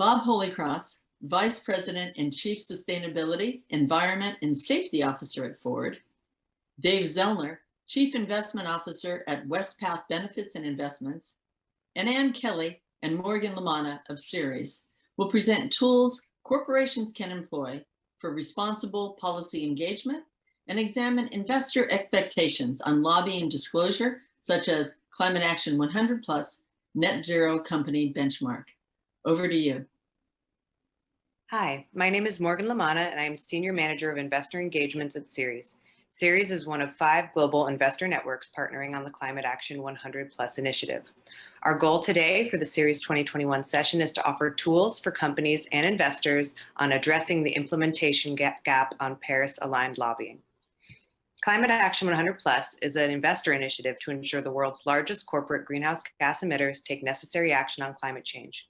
Bob Holycross, Vice President and Chief Sustainability, Environment, and Safety Officer at Ford, Dave Zellner, Chief Investment Officer at Westpath Benefits and Investments, and Ann Kelly and Morgan Lamanna of Ceres will present tools corporations can employ for responsible policy engagement and examine investor expectations on lobbying disclosure, such as Climate Action 100 Plus Net Zero Company Benchmark. Over to you. Hi, my name is Morgan Lamanna, and I am Senior Manager of Investor Engagements at Ceres. Ceres is one of 5 global investor networks partnering on the Climate Action 100 Plus initiative. Our goal today for the Ceres 2021 session is to offer tools for companies and investors on addressing the implementation gap on Paris-aligned lobbying. Climate Action 100 Plus is an investor initiative to ensure the world's largest corporate greenhouse gas emitters take necessary action on climate change.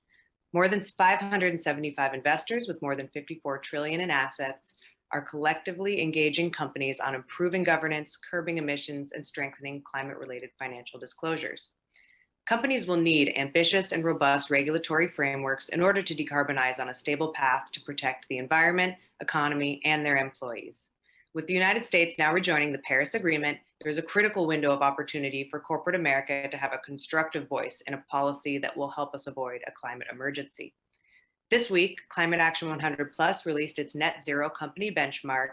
More than 575 investors with more than 54 trillion in assets are collectively engaging companies on improving governance, curbing emissions, and strengthening climate-related financial disclosures. Companies will need ambitious and robust regulatory frameworks in order to decarbonize on a stable path to protect the environment, economy, and their employees. With the United States now rejoining the Paris Agreement, there is a critical window of opportunity for corporate America to have a constructive voice in a policy that will help us avoid a climate emergency. This week, Climate Action 100 Plus released its Net Zero Company Benchmark,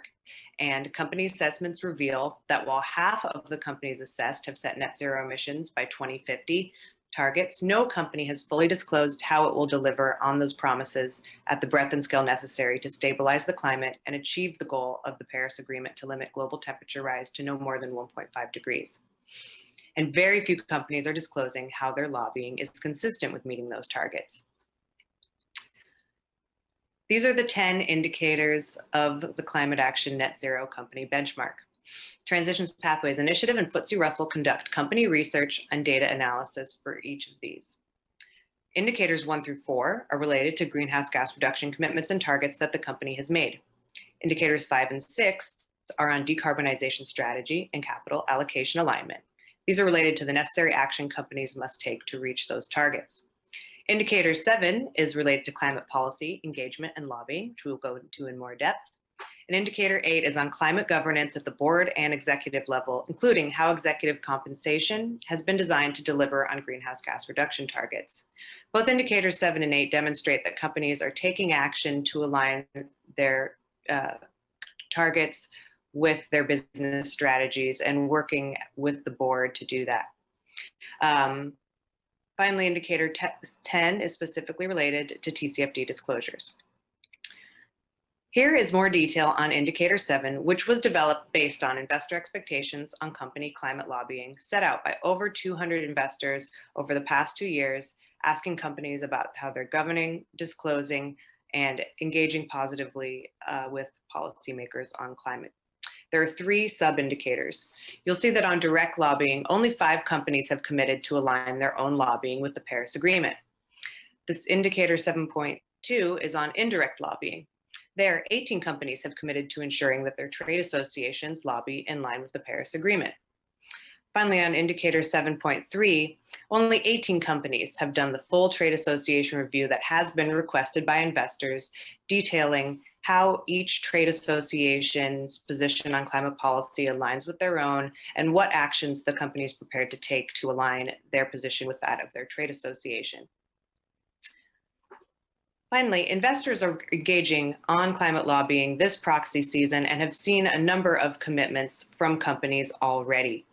and company assessments reveal that while half of the companies assessed have set net zero emissions by 2050 targets, no company has fully disclosed how it will deliver on those promises at the breadth and scale necessary to stabilize the climate and achieve the goal of the Paris Agreement to limit global temperature rise to no more than 1.5 degrees. And very few companies are disclosing how their lobbying is consistent with meeting those targets. These are the 10 indicators of the Climate Action Net Zero Company Benchmark. Transitions Pathways Initiative and FTSE Russell conduct company research and data analysis for each of these. Indicators 1 through 4 are related to greenhouse gas reduction commitments and targets that the company has made. Indicators 5 and 6 are on decarbonization strategy and capital allocation alignment. These are related to the necessary action companies must take to reach those targets. Indicator 7 is related to climate policy, engagement, and lobbying, which we'll go into in more depth. And Indicator 8 is on climate governance at the board and executive level, including how executive compensation has been designed to deliver on greenhouse gas reduction targets. Both Indicators 7 and 8 demonstrate that companies are taking action to align their targets with their business strategies and working with the board to do that. Finally, Indicator 10 is specifically related to TCFD disclosures. Here is more detail on Indicator 7, which was developed based on investor expectations on company climate lobbying set out by over 200 investors over the past 2 years, asking companies about how they're governing, disclosing, and engaging positively with policymakers on climate. There are 3 sub-indicators. You'll see that on direct lobbying, only 5 companies have committed to align their own lobbying with the Paris Agreement. This Indicator 7.2 is on indirect lobbying. There, 18 companies have committed to ensuring that their trade associations lobby in line with the Paris Agreement. Finally, on Indicator 7.3, only 18 companies have done the full trade association review that has been requested by investors, detailing how each trade association's position on climate policy aligns with their own and what actions the company is prepared to take to align their position with that of their trade association. Finally, investors are engaging on climate lobbying this proxy season and have seen a number of commitments from companies already.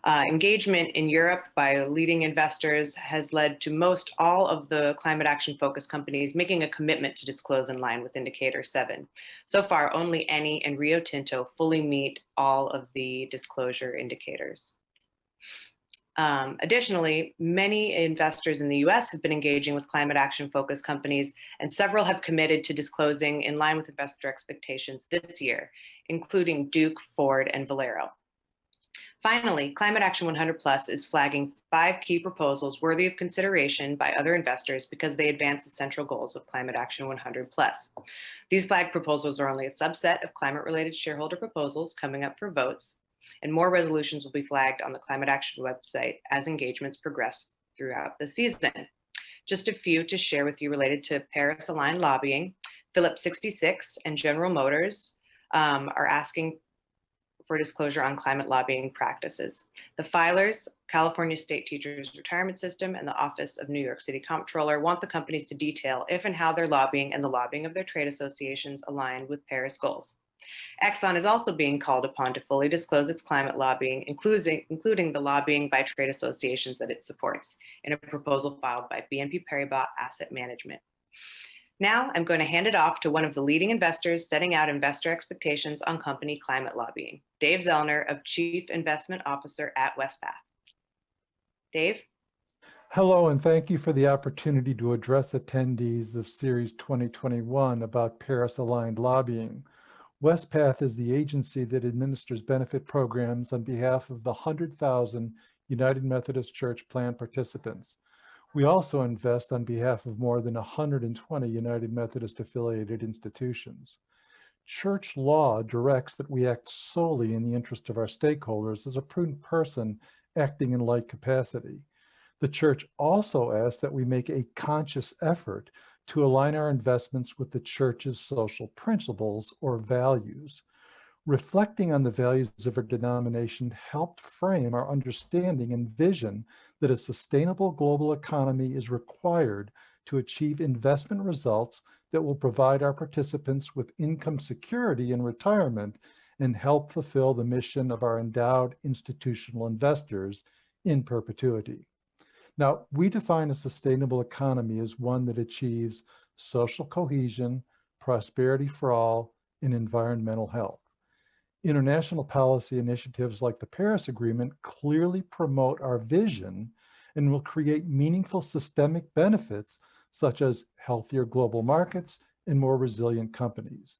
Engagement in Europe by leading investors has led to most all of the climate action focused companies making a commitment to disclose in line with Indicator 7. So far, only Eni and Rio Tinto fully meet all of the disclosure indicators. Additionally, many investors in the US have been engaging with climate action focused companies, and several have committed to disclosing in line with investor expectations this year, including Duke, Ford, and Valero. Finally, Climate Action 100 Plus is flagging 5 key proposals worthy of consideration by other investors because they advance the central goals of Climate Action 100 Plus. These flagged proposals are only a subset of climate-related shareholder proposals coming up for votes, and more resolutions will be flagged on the Climate Action website as engagements progress throughout the season. Just a few to share with you related to Paris-aligned lobbying. Phillips 66 and General Motors are asking for disclosure on climate lobbying practices. The filers, California State Teachers Retirement System, and the Office of New York City Comptroller want the companies to detail if and how their lobbying and the lobbying of their trade associations align with Paris goals. Exxon is also being called upon to fully disclose its climate lobbying, including the lobbying by trade associations that it supports, in a proposal filed by BNP Paribas Asset Management. Now, I'm going to hand it off to one of the leading investors setting out investor expectations on company climate lobbying, Dave Zellner, of Chief Investment Officer at WestPath. Dave? Hello, and thank you for the opportunity to address attendees of Ceres 2021 about Paris-aligned lobbying. WestPath is the agency that administers benefit programs on behalf of the 100,000 United Methodist Church plan participants. We also invest on behalf of more than 120 United Methodist affiliated institutions. Church law directs that we act solely in the interest of our stakeholders as a prudent person acting in like capacity. The church also asks that we make a conscious effort to align our investments with the church's social principles or values. Reflecting on the values of our denomination helped frame our understanding and vision that a sustainable global economy is required to achieve investment results that will provide our participants with income security in retirement and help fulfill the mission of our endowed institutional investors in perpetuity. Now, we define a sustainable economy as one that achieves social cohesion, prosperity for all, and environmental health. International policy initiatives like the Paris Agreement clearly promote our vision and will create meaningful systemic benefits such as healthier global markets and more resilient companies.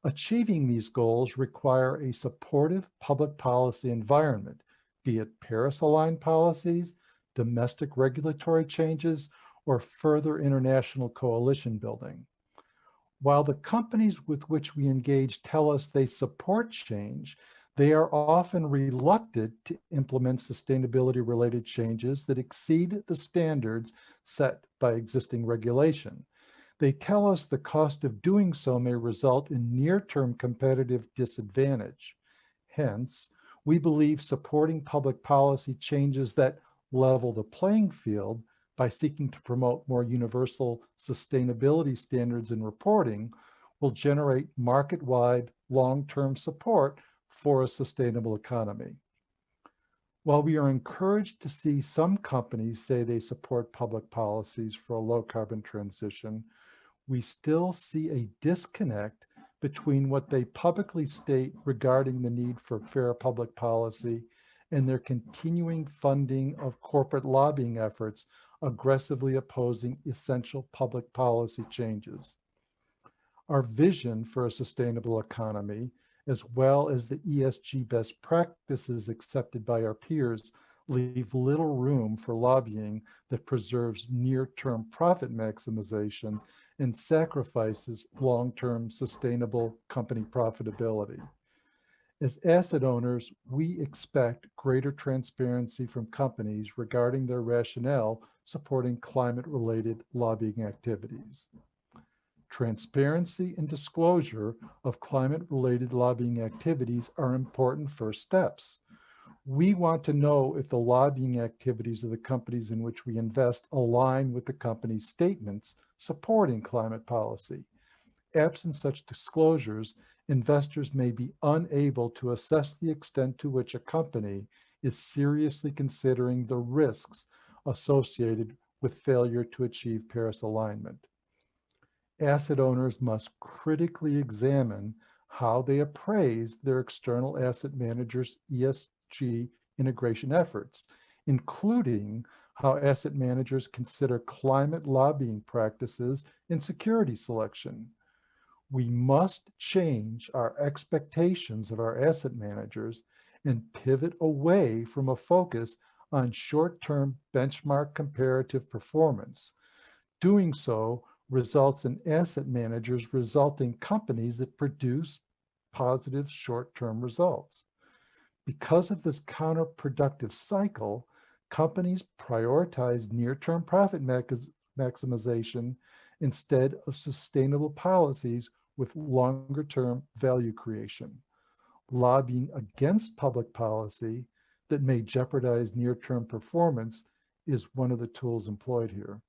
Achieving these goals require a supportive public policy environment, be it Paris-aligned policies, domestic regulatory changes, or further international coalition building. While the companies with which we engage tell us they support change, they are often reluctant to implement sustainability-related changes that exceed the standards set by existing regulation. They tell us the cost of doing so may result in near-term competitive disadvantage. Hence, we believe supporting public policy changes that level the playing field by seeking to promote more universal sustainability standards in reporting will generate market-wide long-term support for a sustainable economy. While we are encouraged to see some companies say they support public policies for a low-carbon transition, we still see a disconnect between what they publicly state regarding the need for fair public policy and their continuing funding of corporate lobbying efforts aggressively opposing essential public policy changes. Our vision for a sustainable economy, as well as the ESG best practices accepted by our peers, leave little room for lobbying that preserves near-term profit maximization and sacrifices long-term sustainable company profitability. As asset owners, we expect greater transparency from companies regarding their rationale supporting climate-related lobbying activities. Transparency and disclosure of climate-related lobbying activities are important first steps. We want to know if the lobbying activities of the companies in which we invest align with the company's statements supporting climate policy. Absent such disclosures, investors may be unable to assess the extent to which a company is seriously considering the risks associated with failure to achieve Paris alignment. Asset owners must critically examine how they appraise their external asset managers' ESG integration efforts, including how asset managers consider climate lobbying practices in security selection. We must change our expectations of our asset managers and pivot away from a focus on short-term benchmark comparative performance. Doing so results in asset managers resulting companies that produce positive short-term results. Because of this counterproductive cycle, companies prioritize near-term profit maximization instead of sustainable policies with longer-term value creation. Lobbying against public policy that may jeopardize near-term performance is one of the tools employed here.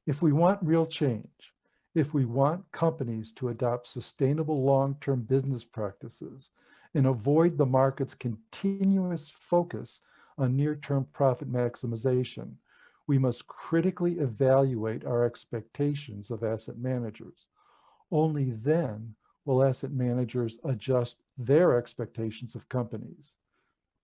If we want real change, if we want companies to adopt sustainable long-term business practices and avoid the market's continuous focus on near-term profit maximization, we must critically evaluate our expectations of asset managers. Only then will asset managers adjust their expectations of companies.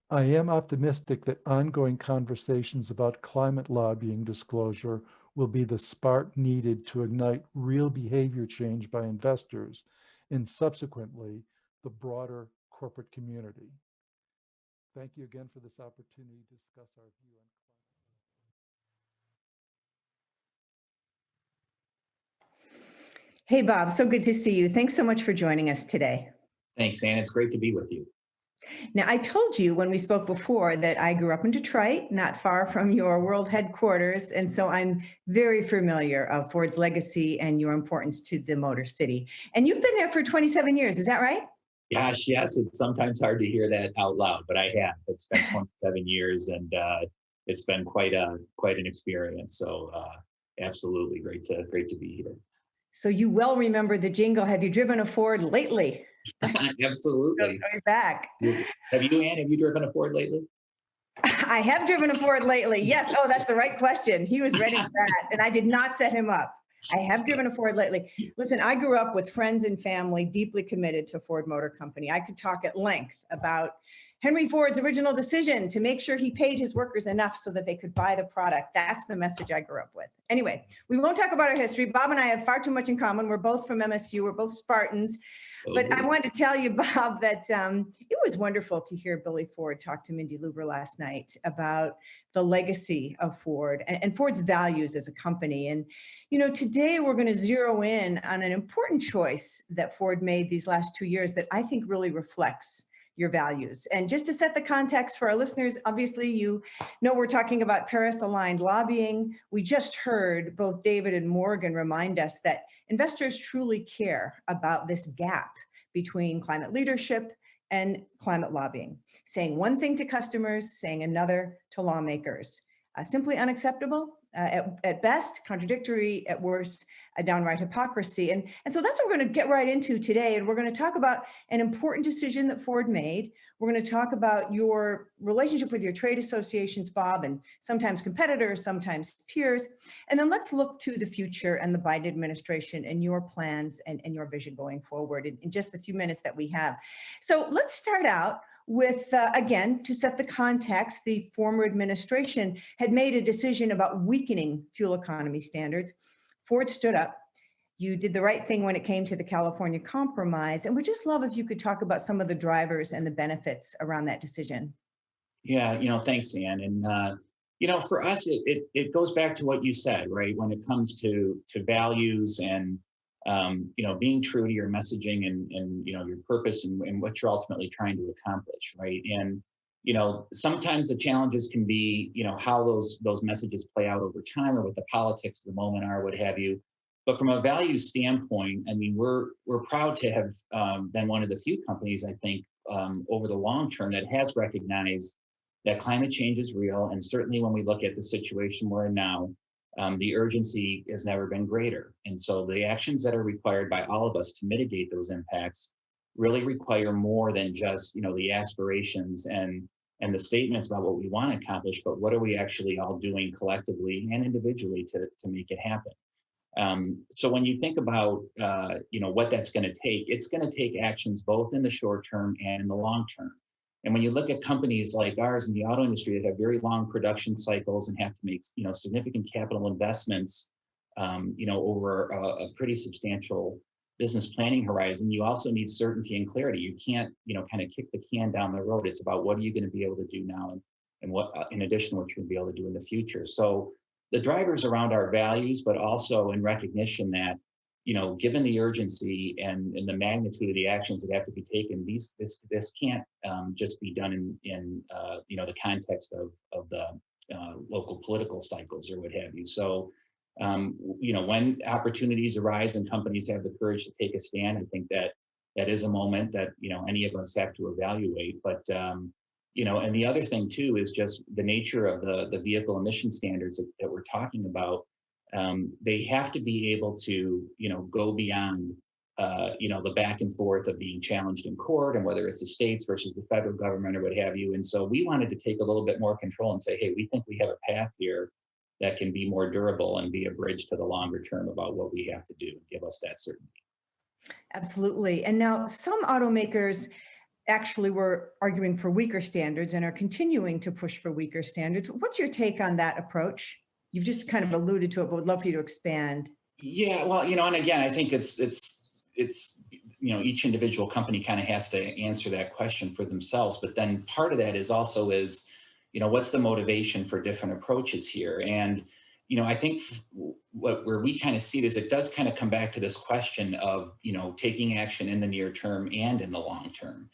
I am optimistic that ongoing conversations about climate lobbying disclosure will be the spark needed to ignite real behavior change by investors and subsequently the broader corporate community. Thank you again for this opportunity to discuss our view on climate. Hey, Bob, so good to see you. Thanks so much for joining us today. Thanks, Ann. It's great to be with you. Now, I told you when we spoke before that I grew up in Detroit, not far from your world headquarters. And so I'm very familiar of Ford's legacy and your importance to the Motor City. And you've been there for 27 years, is that right? Gosh, yes, it's sometimes hard to hear that out loud, but I have. It's been 27 years and it's been quite an experience. So absolutely great to be here. So you well remember the jingle, have you driven a Ford lately? Absolutely. Going back. Have you, Ann? Have you driven a Ford lately? I have driven a Ford lately. Yes. Oh, that's the right question. He was ready for that. And I did not set him up. I have driven a Ford lately. Listen, I grew up with friends and family deeply committed to Ford Motor Company. I could talk at length about Henry Ford's original decision to make sure he paid his workers enough so that they could buy the product. That's the message I grew up with. Anyway, we won't talk about our history. Bob and I have far too much in common. We're both from MSU. We're both Spartans. But I wanted to tell you, Bob, that it was wonderful to hear Billy Ford talk to Mindy Luber last night about the legacy of Ford and Ford's values as a company. And, you know, today we're going to zero in on an important choice that Ford made these last 2 years that I think really reflects your values. And just to set the context for our listeners, obviously, you know, we're talking about Paris-aligned lobbying. We just heard both David and Morgan remind us that investors truly care about this gap between climate leadership and climate lobbying. Saying one thing to customers, saying another to lawmakers. Simply unacceptable at best, contradictory at worst, a downright hypocrisy. And so that's what we're going to get right into today. And we're going to talk about an important decision that Ford made. We're going to talk about your relationship with your trade associations, Bob, and sometimes competitors, sometimes peers. And then let's look to the future and the Biden administration and your plans and your vision going forward in just the few minutes that we have. So let's start out with, again, to set the context, the former administration had made a decision about weakening fuel economy standards. Ford stood up. You did the right thing when it came to the California Compromise. And we'd just love if you could talk about some of the drivers and the benefits around that decision. Yeah, thanks, Ann. And, for us, it goes back to what you said, right? When it comes to values and, being true to your messaging and your purpose and what you're ultimately trying to accomplish, right? And, sometimes the challenges can be, how those messages play out over time or what the politics of the moment are, what have you. But from a value standpoint, I mean, we're proud to have been one of the few companies, I think, over the long term that has recognized that climate change is real. And certainly when we look at the situation we're in now, the urgency has never been greater. And so the actions that are required by all of us to mitigate those impacts really require more than just, the aspirations and the statements about what we want to accomplish, but what are we actually all doing collectively and individually to make it happen? So when you think about, what that's going to take, it's going to take actions both in the short term and in the long term. And when you look at companies like ours in the auto industry that have very long production cycles and have to make, significant capital investments, over a pretty substantial business planning horizon, you also need certainty and clarity. You can't, kind of kick the can down the road. It's about what are you going to be able to do now and what, in addition, what you're going to be able to do in the future. So the drivers around our values, but also in recognition that, given the urgency and the magnitude of the actions that have to be taken, this can't just be done in the context of the local political cycles or what have you. So when opportunities arise and companies have the courage to take a stand, I think that that is a moment that, any of us have to evaluate. But, and the other thing too is just the nature of the vehicle emission standards that we're talking about. They have to be able to, go beyond, the back and forth of being challenged in court and whether it's the states versus the federal government or what have you. And so we wanted to take a little bit more control and say, hey, we think we have a path here that can be more durable and be a bridge to the longer term about what we have to do and give us that certainty. Absolutely. And now some automakers actually were arguing for weaker standards and are continuing to push for weaker standards. What's your take on that approach? You've just kind of alluded to it, but would love for you to expand. Yeah, well, and again, I think it's each individual company kind of has to answer that question for themselves. But then part of that is what's the motivation for different approaches here? And I think where we kind of see it is it does kind of come back to this question of taking action in the near term and in the long term.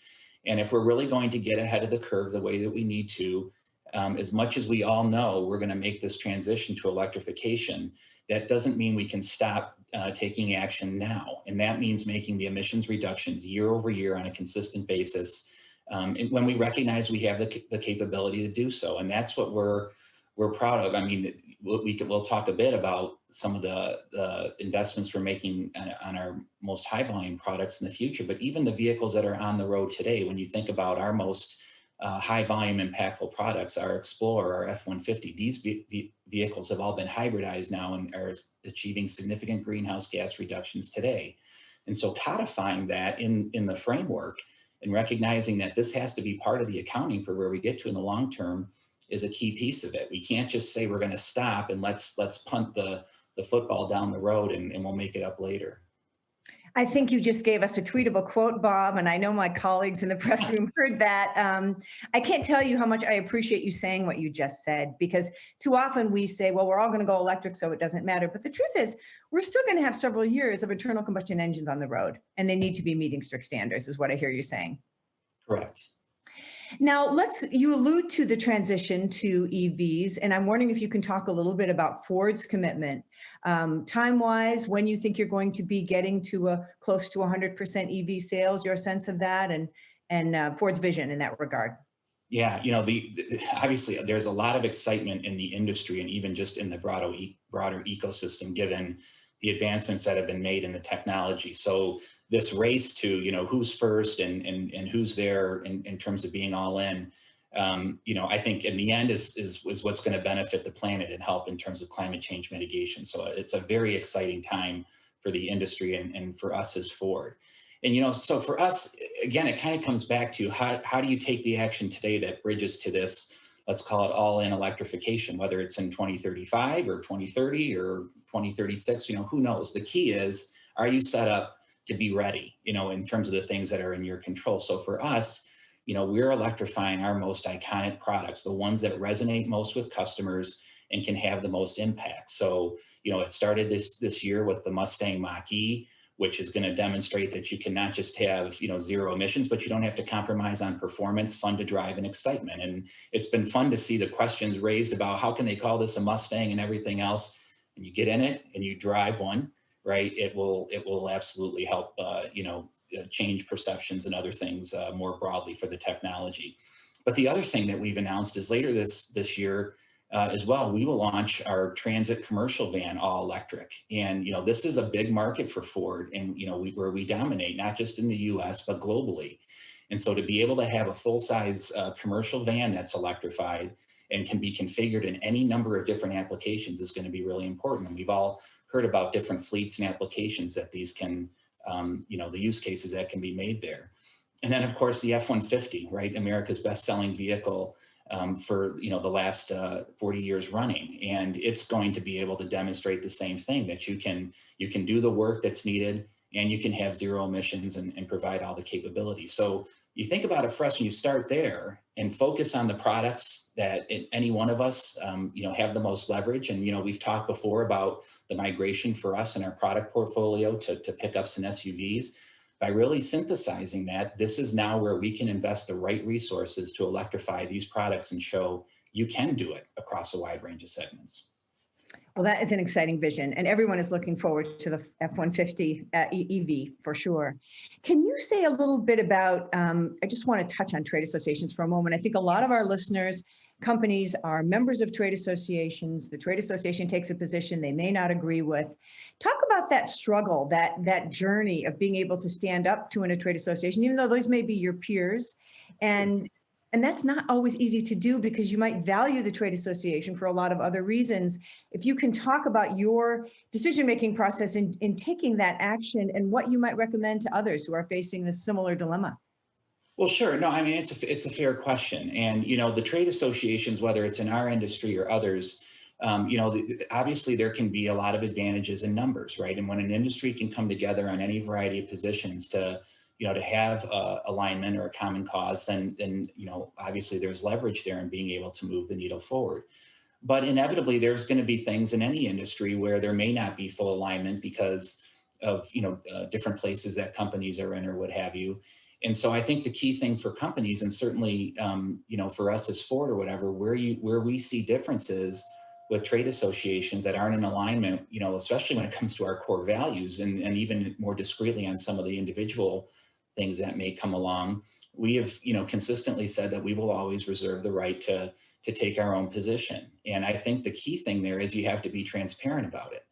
And if we're really going to get ahead of the curve the way that we need to, as much as we all know we're going to make this transition to electrification, that doesn't mean we can stop taking action now. And that means making the emissions reductions year over year on a consistent basis. And when we recognize we have the capability to do so. And that's what we're proud of. I mean, we'll talk a bit about some of the investments we're making on our most high volume products in the future, but even the vehicles that are on the road today, when you think about our most high volume impactful products, our Explorer, our F-150, these vehicles have all been hybridized now and are achieving significant greenhouse gas reductions today. And so codifying that in the framework and recognizing that this has to be part of the accounting for where we get to in the long term is a key piece of it. We can't just say we're going to stop and let's punt the football down the road and we'll make it up later. I think you just gave us a tweetable quote, Bob, and I know my colleagues in the press room heard that. I can't tell you how much I appreciate you saying what you just said, because too often we say, well, we're all going to go electric, so it doesn't matter. But the truth is, we're still going to have several years of internal combustion engines on the road, and they need to be meeting strict standards, is what I hear you saying. Correct. Now, you allude to the transition to EVs, and I'm wondering if you can talk a little bit about Ford's commitment, time-wise, when you think you're going to be getting to close to 100% EV sales, your sense of that, and Ford's vision in that regard. Yeah, obviously there's a lot of excitement in the industry and even just in the broader ecosystem, given the advancements that have been made in the technology. So this race to, who's first and who's there in terms of being all in, I think in the end is what's going to benefit the planet and help in terms of climate change mitigation. So it's a very exciting time for the industry and for us as Ford. And, so for us, again, it kind of comes back to how do you take the action today that bridges to this, let's call it all in electrification, whether it's in 2035 or 2030 or 2036, who knows? The key is, are you set up to be ready, in terms of the things that are in your control? So for us, we're electrifying our most iconic products, the ones that resonate most with customers and can have the most impact. So, it started this year with the Mustang Mach-E, which is going to demonstrate that you can not just have, zero emissions, but you don't have to compromise on performance, fun to drive, and excitement. And it's been fun to see the questions raised about how can they call this a Mustang and everything else. And you get in it and you drive one, right? It will absolutely help, change perceptions and other things more broadly for the technology. But the other thing that we've announced is later this year as well, we will launch our Transit commercial van all electric. And, this is a big market for Ford and, where we dominate, not just in the US, but globally. And so to be able to have a full-size commercial van that's electrified and can be configured in any number of different applications is going to be really important. And we've all heard about different fleets and applications that these can, the use cases that can be made there. And then, of course, the F-150, right? America's best-selling vehicle for the last 40 years running, and it's going to be able to demonstrate the same thing, that you can do the work that's needed and you can have zero emissions and provide all the capabilities. So you think about it for us when you start there and focus on the products that any one of us have the most leverage. And we've talked before about the migration for us in our product portfolio to pickups and SUVs. By really synthesizing that, this is now where we can invest the right resources to electrify these products and show you can do it across a wide range of segments. Well, that is an exciting vision, and everyone is looking forward to the F-150 EV for sure. Can you say a little bit about, I just want to touch on trade associations for a moment. I think a lot of our listeners, companies are members of trade associations. The trade association takes a position they may not agree with. Talk about that struggle, that journey of being able to stand up to in a trade association, even though those may be your peers. And that's not always easy to do because you might value the trade association for a lot of other reasons. If you can talk about your decision-making process in taking that action and what you might recommend to others who are facing this similar dilemma. Well, sure. No, I mean, it's a fair question. And, you know, the trade associations, whether it's in our industry or others, you know, obviously there can be a lot of advantages in numbers, right? And when an industry can come together on any variety of positions to, you know, to have alignment or a common cause, then, you know, obviously there's leverage there in being able to move the needle forward. But inevitably, there's going to be things in any industry where there may not be full alignment because of, you know, different places that companies are in or what have you. And so I think the key thing for companies, and certainly, you know, for us as Ford or whatever, where we see differences with trade associations that aren't in alignment, you know, especially when it comes to our core values, and even more discreetly on some of the individual things that may come along, we have, you know, consistently said that we will always reserve the right to take our own position. And I think the key thing there is you have to be transparent about it.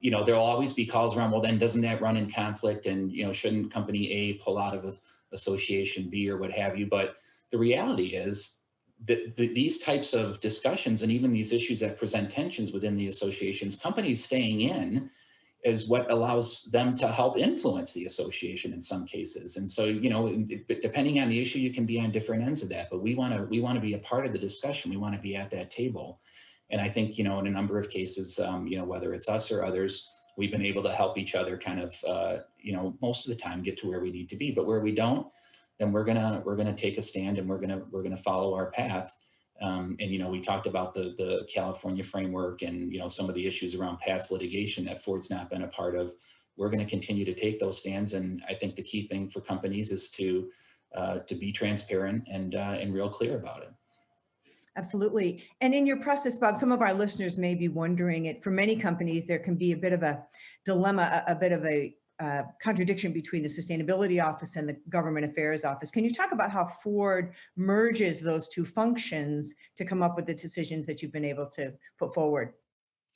You know, there'll always be calls around, well, then doesn't that run in conflict? And, you know, shouldn't company A pull out of association B or what have you? But the reality is that these types of discussions and even these issues that present tensions within the associations, companies staying in is what allows them to help influence the association in some cases. And so, you know, depending on the issue, you can be on different ends of that, but we want to be a part of the discussion. We want to be at that table. And I think, you know, in a number of cases, you know, whether it's us or others, we've been able to help each other kind of, you know, most of the time get to where we need to be. But where we don't, then we're gonna take a stand and we're gonna follow our path. And, you know, we talked about the California framework and, you know, some of the issues around past litigation that Ford's not been a part of. We're going to continue to take those stands. And I think the key thing for companies is to be transparent and real clear about it. Absolutely. And in your process, Bob, some of our listeners may be wondering it. For many companies, there can be a bit of a dilemma, a bit of a contradiction between the Sustainability Office and the Government Affairs Office. Can you talk about how Ford merges those two functions to come up with the decisions that you've been able to put forward?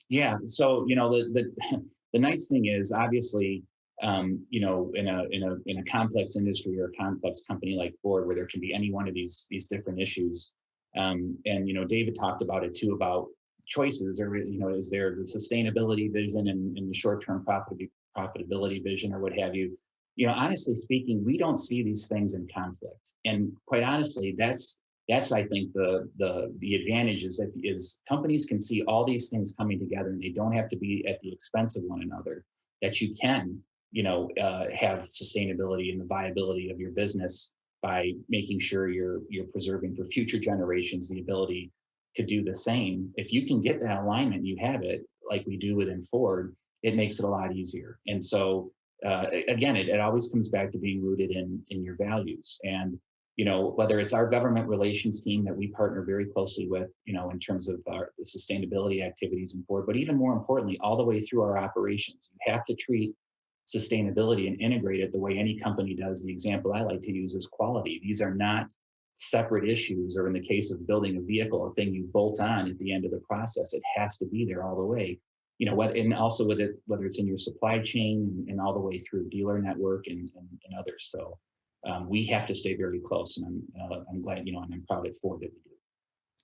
Yeah. So, you know, the nice thing is obviously, you know, in a complex industry or a complex company like Ford, where there can be any one of these different issues. And, you know, David talked about it too, about choices, or, you know, is there the sustainability vision and the short-term profitability vision or what have you. You know, honestly speaking, we don't see these things in conflict. And quite honestly, that's I think the advantage is companies can see all these things coming together and they don't have to be at the expense of one another, that you can, you know, have sustainability and the viability of your business by making sure you're preserving for future generations the ability to do the same. If you can get that alignment, you have it, like we do within Ford, it makes it a lot easier. And so, again, it always comes back to being rooted in your values. And, you know, whether it's our government relations team that we partner very closely with, you know, in terms of the sustainability activities in Ford, but even more importantly, all the way through our operations, you have to treat sustainability and integrate it the way any company does. The example I like to use is quality. These are not separate issues, or in the case of building a vehicle, a thing you bolt on at the end of the process. It has to be there all the way. You know, and also with it, whether it's in your supply chain and all the way through dealer network and others. So we have to stay very close, and I'm glad, you know, and I'm proud at Ford that we do.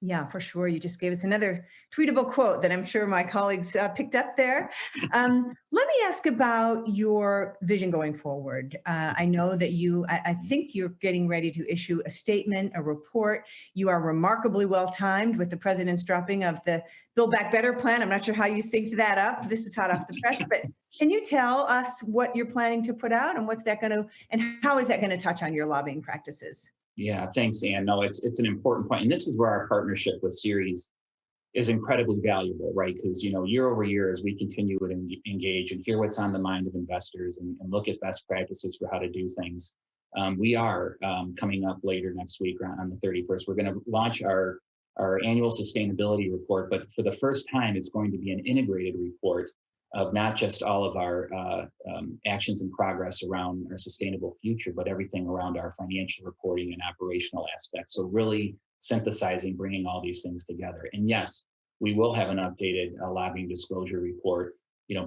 Yeah, for sure. You just gave us another tweetable quote that I'm sure my colleagues picked up there. Let me ask about your vision going forward. I know that I think you're getting ready to issue a statement, a report. You are remarkably well timed with the president's dropping of the Build Back Better plan. I'm not sure how you synced that up. This is hot off the press, but can you tell us what you're planning to put out and and how is that going to touch on your lobbying practices? Yeah, thanks, Ann. No, it's an important point. And this is where our partnership with Ceres is incredibly valuable, right? Because, you know, year over year, as we continue to engage and hear what's on the mind of investors and look at best practices for how to do things, we are coming up later next week on the 31st. We're going to launch our our annual sustainability report, but for the first time, it's going to be an integrated report of not just all of our actions and progress around our sustainable future, but everything around our financial reporting and operational aspects. So really synthesizing, bringing all these things together. And yes, we will have an updated lobbying disclosure report,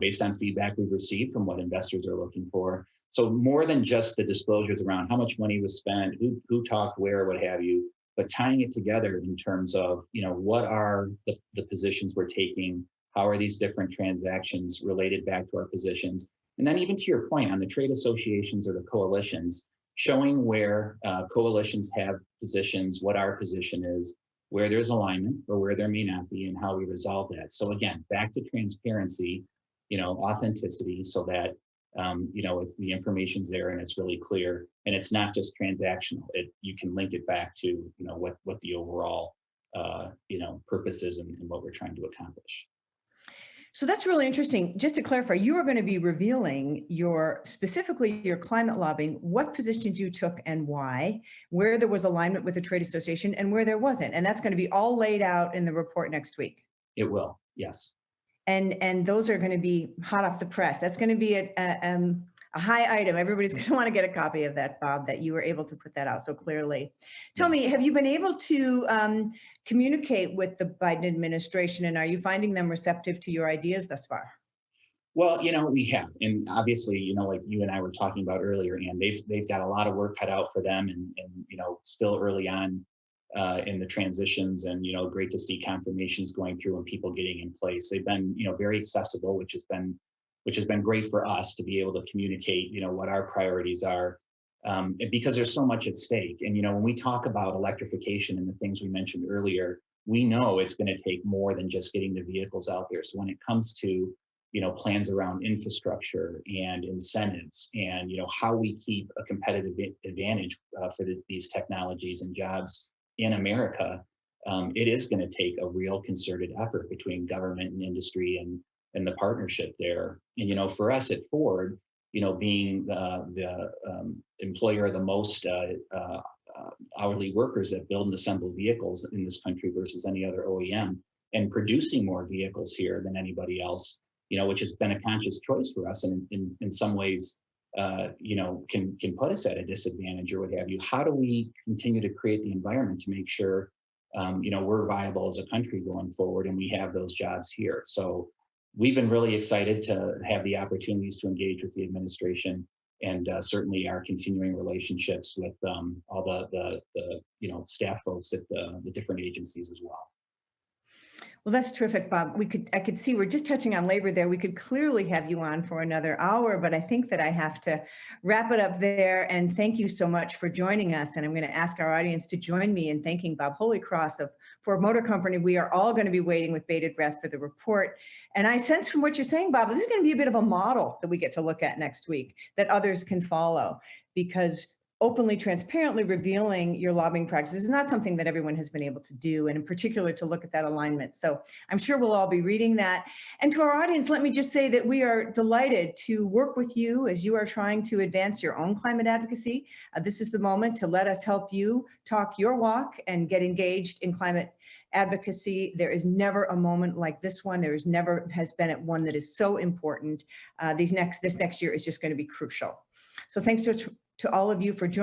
based on feedback we've received from what investors are looking for. So more than just the disclosures around how much money was spent, who talked where, what have you, but tying it together in terms of, what are the positions we're taking, how are these different transactions related back to our positions? And then even to your point on the trade associations or the coalitions, showing where coalitions have positions, what our position is, where there's alignment or where there may not be, and how we resolve that. So again, back to transparency, authenticity, so that it's the information's there and it's really clear, and it's not just transactional. You can link it back to what the overall purpose is and what we're trying to accomplish. So that's really interesting. Just to clarify, you are going to be revealing specifically your climate lobbying, what positions you took and why, where there was alignment with the trade association and where there wasn't. And that's going to be all laid out in the report next week. It will, yes. And those are going to be hot off the press. That's going to be a high item. Everybody's going to want to get a copy of that, Bob, that you were able to put that out so clearly. Tell me, have you been able to communicate with the Biden administration, and are you finding them receptive to your ideas thus far? Well, we have, and obviously, like you and I were talking about earlier, and they've got a lot of work cut out for them, and still early on in the transitions, and great to see confirmations going through and people getting in place. They've been very accessible, which has been great for us to be able to communicate what our priorities are, because there's so much at stake. And when we talk about electrification and the things we mentioned earlier, we know it's going to take more than just getting the vehicles out there. So when it comes to plans around infrastructure and incentives, and how we keep a competitive advantage for these technologies and jobs in America, it is going to take a real concerted effort between government and industry and the partnership there. And for us at Ford, being the employer of the most hourly workers that build and assemble vehicles in this country versus any other OEM, and producing more vehicles here than anybody else, which has been a conscious choice for us, and in some ways, can put us at a disadvantage or what have you. How do we continue to create the environment to make sure, we're viable as a country going forward, and we have those jobs here? So we've been really excited to have the opportunities to engage with the administration, and certainly our continuing relationships with all the staff folks at the different agencies as well. Well, that's terrific, Bob. I could see we're just touching on labor there. We could clearly have you on for another hour, but I think that I have to wrap it up there. And thank you so much for joining us. And I'm going to ask our audience to join me in thanking Bob Holycross of Ford Motor Company. We are all going to be waiting with bated breath for the report. And I sense from what you're saying, Bob, this is going to be a bit of a model that we get to look at next week that others can follow, because openly, transparently revealing your lobbying practices is not something that everyone has been able to do, and in particular to look at that alignment. So I'm sure we'll all be reading that. And to our audience, let me just say that we are delighted to work with you as you are trying to advance your own climate advocacy. This is the moment to let us help you talk your walk and get engaged in climate advocacy. There is never a moment like this one. There is never has been at one that is so important. This next year is just going to be crucial. So thanks to all of you for joining.